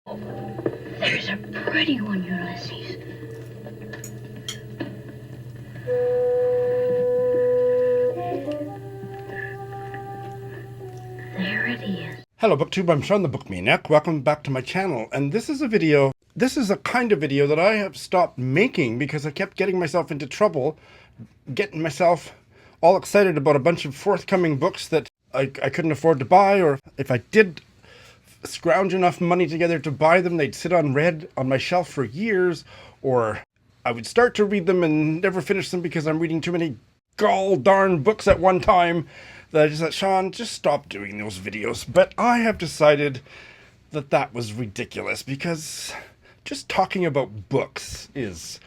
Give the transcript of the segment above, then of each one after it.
There's a pretty one, Ulysses. There it is. Hello BookTube, I'm Shawn the Book Maniac. Welcome back to my channel. And this is a kind of video that I have stopped making because I kept getting myself into trouble, getting myself all excited about a bunch of forthcoming books that I couldn't afford to buy, or if I did scrounge enough money together to buy them, they'd sit unread on my shelf for years, or I would start to read them and never finish them because I'm reading too many gall darn books at one time. That I just thought, Shawn, just stop doing those videos. But I have decided that was ridiculous because just talking about books is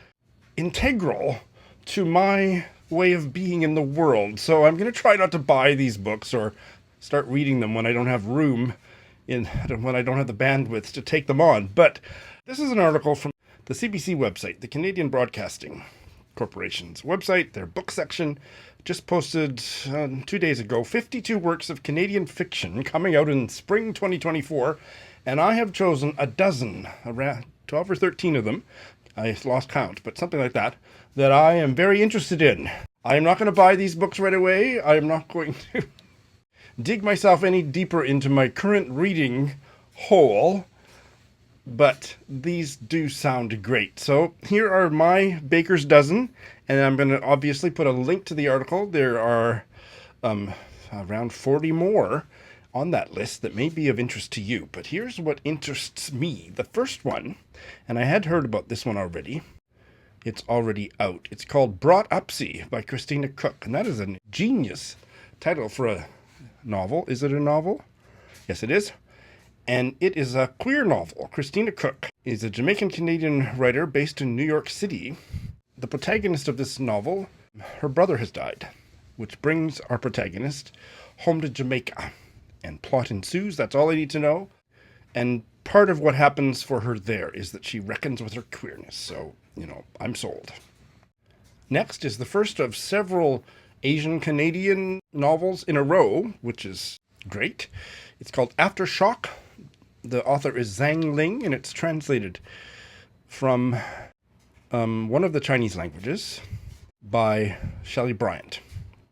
integral to my way of being in the world. So I'm going to try not to buy these books or start reading them when I don't have room, when I don't have the bandwidth to take them on. But this is an article from the CBC website, the Canadian Broadcasting Corporation's website, their book section. Just posted 2 days ago, 52 works of Canadian fiction coming out in spring 2024, and I have chosen a dozen, around 12 or 13 of them, I lost count, but something like that I am very interested in. I am not going to buy these books right away. I am not going to dig myself any deeper into my current reading hole, but these do sound great. So here are my baker's dozen, and I'm going to obviously put a link to the article. There are around 40 more on that list that may be of interest to you, but here's what interests me. The first one, and I had heard about this one already. It's already out. It's called Broughtupsy by Christina Cooke, and that is a genius title for a novel. Is it a novel? Yes, it is. And it is a queer novel. Christina Cooke is a Jamaican-Canadian writer based in New York City. The protagonist of this novel, her brother has died, which brings our protagonist home to Jamaica. And plot ensues, that's all I need to know. And part of what happens for her there is that she reckons with her queerness. So, I'm sold. Next is the first of several Asian-Canadian novels in a row, which is great. It's called Aftershock. The author is Zhang Ling, and it's translated from one of the Chinese languages by Shelly Bryant.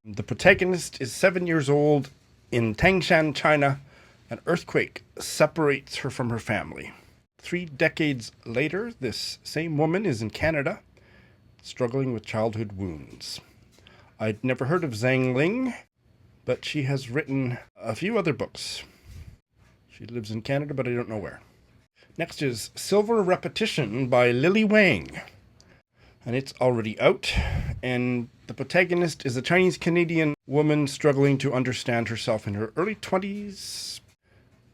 The protagonist is 7 years old. In Tangshan, China, an earthquake separates her from her family. 3 decades later, this same woman is in Canada, struggling with childhood wounds. I'd never heard of Zhang Ling, but she has written a few other books. She lives in Canada, but I don't know where. Next is Silver Repetition by Wang, and it's already out. And the protagonist is a Chinese-Canadian woman struggling to understand herself in her early 20s.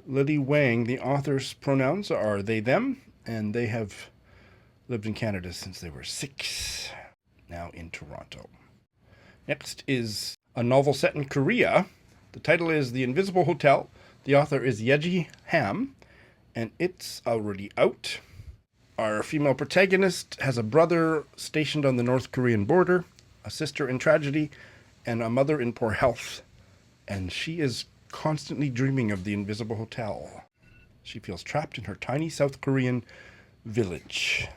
Wang, the author's pronouns are they, them, and they have lived in Canada since they were 6, now in Toronto. Next is a novel set in Korea. The title is The Invisible Hotel. The author is Yeji, and it's already out. Our female protagonist has a brother stationed on the North Korean border, a sister in tragedy, and a mother in poor health. And she is constantly dreaming of the invisible hotel. She feels trapped in her tiny South Korean village.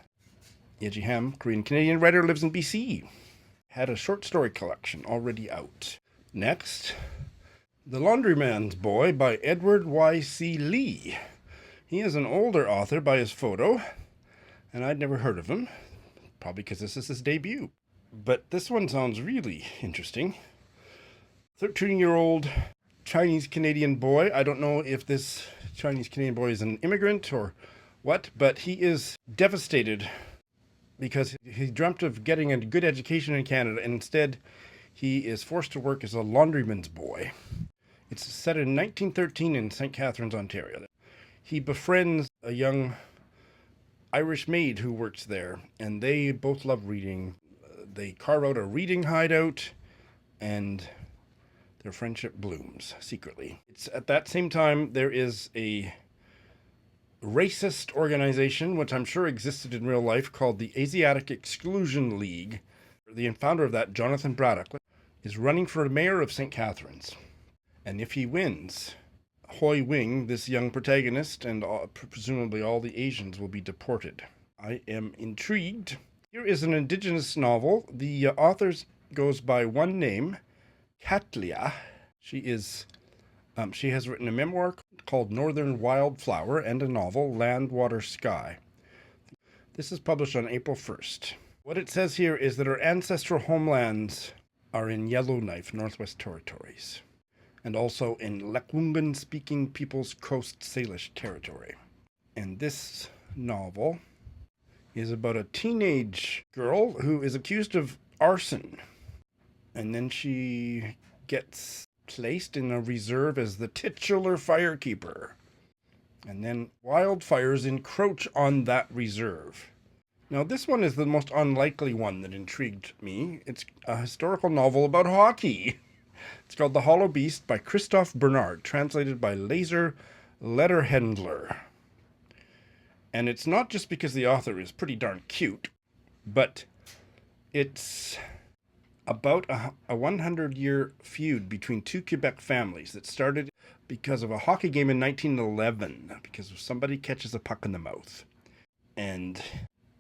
Yeji, Korean-Canadian writer, lives in BC. Had a short story collection already out. Next, The Laundryman's Boy by Edward Y.C. Lee. He is an older author by his photo, and I'd never heard of him, probably because this is his debut. But this one sounds really interesting. 13-year-old Chinese-Canadian boy. I don't know if this Chinese-Canadian boy is an immigrant or what, but he is devastated because he dreamt of getting a good education in Canada, and instead he is forced to work as a laundryman's boy. It's set in 1913 in St. Catharines, Ontario. He befriends a young Irish maid who works there, and they both love reading. They carve out a reading hideout, and their friendship blooms secretly. It's at that same time there is a racist organization, which I'm sure existed in real life, called the Asiatic Exclusion League. The founder of that, Jonathan Braddock, is running for mayor of St. Catharines. And if he wins, Hoi Wing, this young protagonist, and presumably all the Asians will be deported. I am intrigued. Here is an indigenous novel. The author goes by one name, Katłıà. She has written a memoir called Northern Wildflower and a novel, Land, Water, Sky. This is published on April 1st. What it says here is that her ancestral homelands are in Yellowknife, Northwest Territories, and also in Lekwungen-speaking People's Coast Salish Territory. And this novel is about a teenage girl who is accused of arson. And then she gets placed in a reserve as the titular firekeeper. And then wildfires encroach on that reserve. Now, this one is the most unlikely one that intrigued me. It's a historical novel about hockey. It's called The Hollow Beast by Christophe Bernard, translated by Lazer, Lederhendler. And it's not just because the author is pretty darn cute, but it's about a 100-year feud between two Quebec families that started because of a hockey game in 1911, because somebody catches a puck in the mouth. And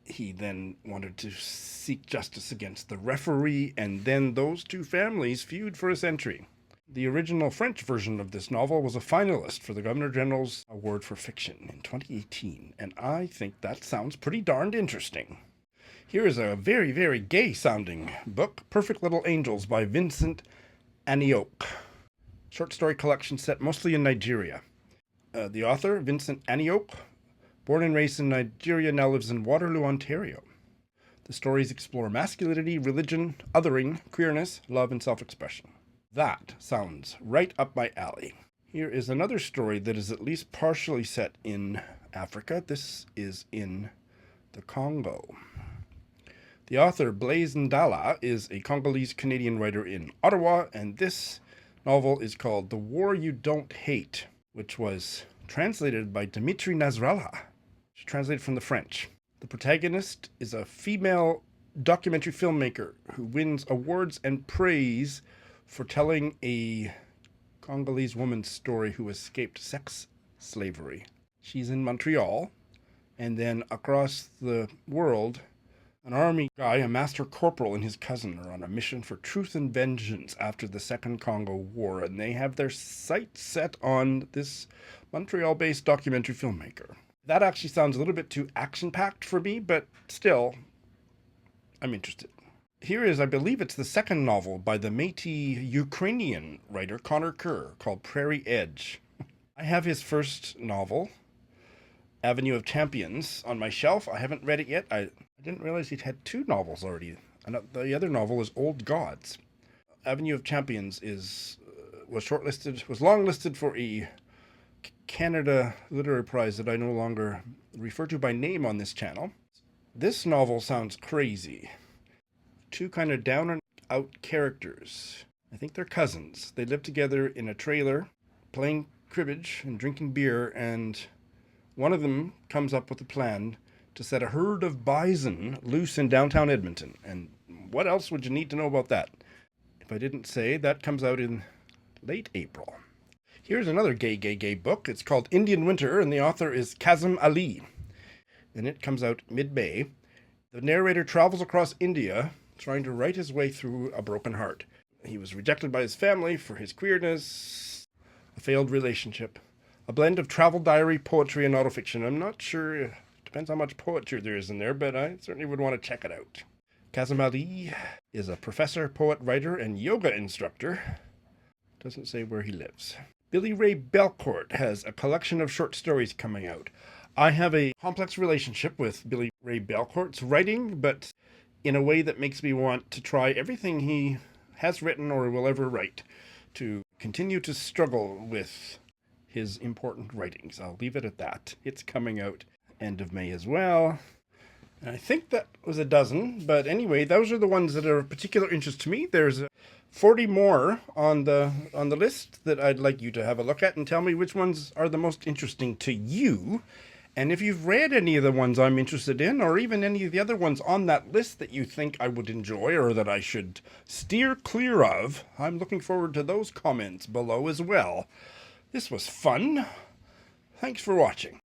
he then wanted to seek justice against the referee, and then those two families feud for a century. The original French version of this novel was a finalist for the Governor General's Award for Fiction in 2018, and I think that sounds pretty darned interesting. Here is a very, very gay-sounding book, Perfect Little Angels by Vincent Anioke. Short story collection set mostly in Nigeria. The author, Vincent Anioke, born and raised in Nigeria, now lives in Waterloo, Ontario. The stories explore masculinity, religion, othering, queerness, love, and self-expression. That sounds right up my alley. Here is another story that is at least partially set in Africa. This is in the Congo. The author, Blaise Ndala, is a Congolese-Canadian writer in Ottawa, and this novel is called The War You Don't Hate, which was translated by Dimitri Nasrallah. She translated from the French. The protagonist is a female documentary filmmaker who wins awards and praise for telling a Congolese woman's story who escaped sex slavery. She's in Montreal, and then across the world, an army guy, a master corporal, and his cousin are on a mission for truth and vengeance after the Second Congo War, and they have their sights set on this Montreal-based documentary filmmaker. That actually sounds a little bit too action-packed for me, but still, I'm interested. Here is, I believe it's the second novel by the Métis Ukrainian writer Conor Kerr called Prairie Edge. I have his first novel, Avenue of Champions, on my shelf. I haven't read it yet. I didn't realize he'd had two novels already. And the other novel is Old Gods. Avenue of Champions was long listed for a Canada Literary Prize that I no longer refer to by name on this channel. This novel sounds crazy. Two kind of down and out characters. I think they're cousins. They live together in a trailer, playing cribbage and drinking beer, and one of them comes up with a plan to set a herd of bison loose in downtown Edmonton. And what else would you need to know about that? If I didn't say, that comes out in late April. Here's another gay book. It's called Indian Winter, and the author is Kazim Ali. And it comes out mid-May. The narrator travels across India trying to write his way through a broken heart. He was rejected by his family for his queerness, a failed relationship, a blend of travel diary, poetry, and autofiction. I'm not sure, depends how much poetry there is in there, but I certainly would want to check it out. Kazim Ali is a professor, poet, writer, and yoga instructor. Doesn't say where he lives. Billy Ray Belcourt has a collection of short stories coming out. I have a complex relationship with Billy Ray Belcourt's writing, but in a way that makes me want to try everything he has written or will ever write to continue to struggle with his important writings. I'll leave it at that. It's coming out end of May as well. And I think that was a dozen, but anyway, those are the ones that are of particular interest to me. There's 40 more on the list that I'd like you to have a look at and tell me which ones are the most interesting to you. And if you've read any of the ones I'm interested in, or even any of the other ones on that list that you think I would enjoy or that I should steer clear of, I'm looking forward to those comments below as well. This was fun. Thanks for watching.